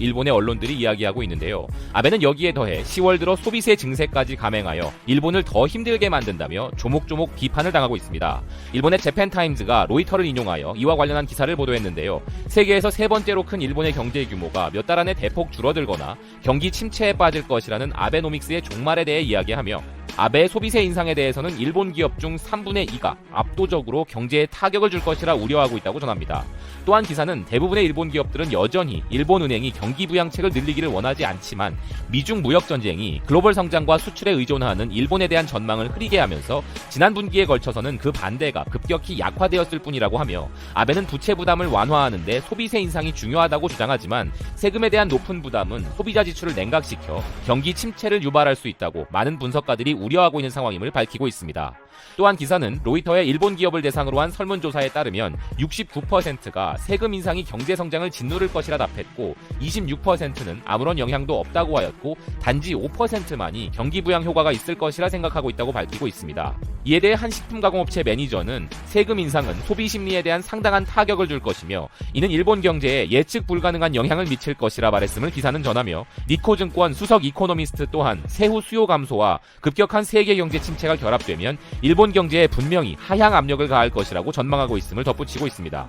일본의 언론들이 이야기하고 있는데요. 아베는 여기에 더해 10월 들어 소비세 증세까지 감행하여 일본을 더 힘들게 만든다며 조목조목 비판을 당하고 있습니다. 일본의 재팬타임즈가 로이터를 인용하여 이와 관련한 기사를 보도했는데요. 세계에서 세 번째로 큰 일본의 경제 규모가 몇 달 안에 대폭 줄어들거나 경기 침체에 빠질 것이라는 아베노믹스의 종말에 대해 이야기하며 아베의 소비세 인상에 대해서는 일본 기업 중 3분의 2가 압도적으로 경제에 타격을 줄 것이라 우려하고 있다고 전합니다. 또한 기사는 대부분의 일본 기업들은 여전히 일본 은행이 경기 부양책을 늘리기를 원하지 않지만 미중 무역 전쟁이 글로벌 성장과 수출에 의존하는 일본에 대한 전망을 흐리게 하면서 지난 분기에 걸쳐서는 그 반대가 급격히 약화되었을 뿐이라고 하며 아베는 부채 부담을 완화하는 데 소비세 인상이 중요하다고 주장하지만 세금에 대한 높은 부담은 소비자 지출을 냉각시켜 경기 침체를 유발할 수 있다고 많은 분석가들이 우려하고 있는 상황임을 밝히고 있습니다. 또한 기사는 로이터의 일본 기업을 대상으로 한 설문조사에 따르면 69%가 세금 인상이 경제 성장을 짓누를 것이라 답했고 26%는 아무런 영향도 없다고 하였고 단지 5%만이 경기 부양 효과가 있을 것이라 생각하고 있다고 밝히고 있습니다. 이에 대해 한 식품가공업체 매니저는 세금 인상은 소비 심리에 대한 상당한 타격을 줄 것이며 이는 일본 경제에 예측 불가능한 영향을 미칠 것이라 말했음을 기사는 전하며 니코증권 수석 이코노미스트 또한 세후 수요 감소와 급격한 세계 경제 침체가 결합되면 일본 경제에 분명히 하향 압력을 가할 것이라고 전망하고 있음을 덧붙이고 있습니다.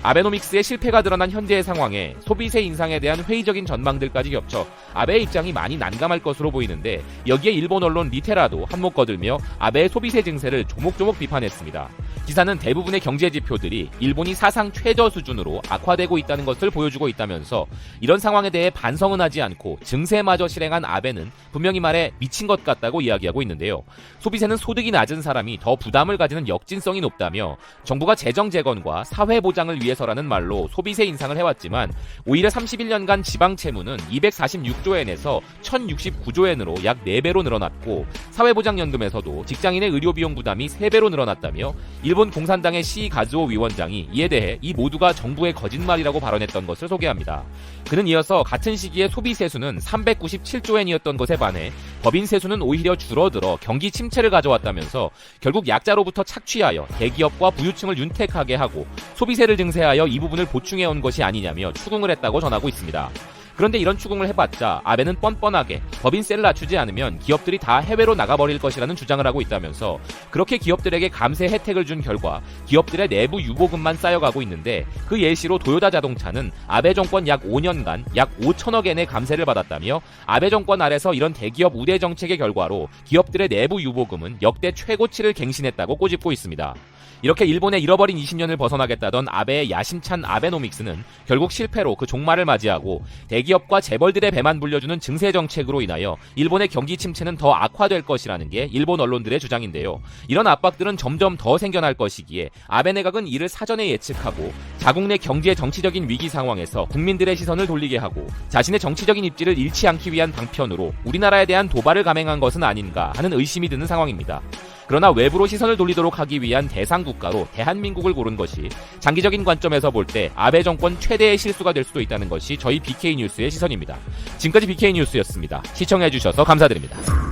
아베노믹스의 실패가 드러난 현재의 상황에 소비세 인상에 대한 회의적인 전망들까지 겹쳐 아베의 입장이 많이 난감할 것으로 보이는데 여기에 일본 언론 리테라도 한몫 거들며 아베의 소비세 증세를 조목조목 비판했습니다. 기사는 대부분의 경제 지표들이 일본이 사상 최저 수준으로 악화되고 있다는 것을 보여주고 있다면서 이런 상황에 대해 반성은 하지 않고 증세마저 실행한 아베는 분명히 말해 미친 것 같다고 이야기하고 있는데요. 소비세는 소득이 낮은 사람이 더 부담을 가지는 역진성이 높다며 정부가 재정 재건과 사회 보장을 위해서라는 말로 소비세 인상을 해왔지만 오히려 31년간 지방 채무는 246조엔에서 1069조엔으로 약 4배로 늘어났고 사회보장연금에서도 직장인의 의료비용 부담이 3배로 늘어났다며 일본 공산당의 시가즈오 위원장이 이에 대해 이 모두가 정부의 거짓말이라고 발언했던 것을 소개합니다. 그는 이어서 같은 시기에 소비 세수는 397조엔이었던 것에 반해 법인 세수는 오히려 줄어들어 경기 침체를 가져왔다면서 결국 약자로부터 착취하여 대기업과 부유층을 윤택하게 하고 소비세를 증세하여 이 부분을 보충해온 것이 아니냐며 추궁을 했다고 전하고 있습니다. 그런데 이런 추궁을 해봤자 아베는 뻔뻔하게 법인세를 낮추지 않으면 기업들이 다 해외로 나가버릴 것이라는 주장을 하고 있다면서 그렇게 기업들에게 감세 혜택을 준 결과 기업들의 내부 유보금만 쌓여가고 있는데 그 예시로 도요타 자동차는 아베 정권 약 5년간 약 5천억 엔의 감세를 받았다며 아베 정권 아래서 이런 대기업 우대 정책의 결과로 기업들의 내부 유보금은 역대 최고치를 갱신했다고 꼬집고 있습니다. 이렇게 일본의 잃어버린 20년을 벗어나겠다던 아베의 야심찬 아베노믹스는 결국 실패로 그 종말을 맞이하고 대기업과 재벌들의 배만 불려주는 증세 정책으로 인하여 일본의 경기 침체는 더 악화될 것이라는 게 일본 언론들의 주장인데요. 이런 압박들은 점점 더 생겨날 것이기에 아베 내각은 이를 사전에 예측하고 자국 내 경제 정치적인 위기 상황에서 국민들의 시선을 돌리게 하고 자신의 정치적인 입지를 잃지 않기 위한 방편으로 우리나라에 대한 도발을 감행한 것은 아닌가 하는 의심이 드는 상황입니다. 그러나 외부로 시선을 돌리도록 하기 위한 대상 국가로 대한민국을 고른 것이 장기적인 관점에서 볼 때 아베 정권 최대의 실수가 될 수도 있다는 것이 저희 BK뉴스의 시선입니다. 지금까지 BK뉴스였습니다. 시청해주셔서 감사드립니다.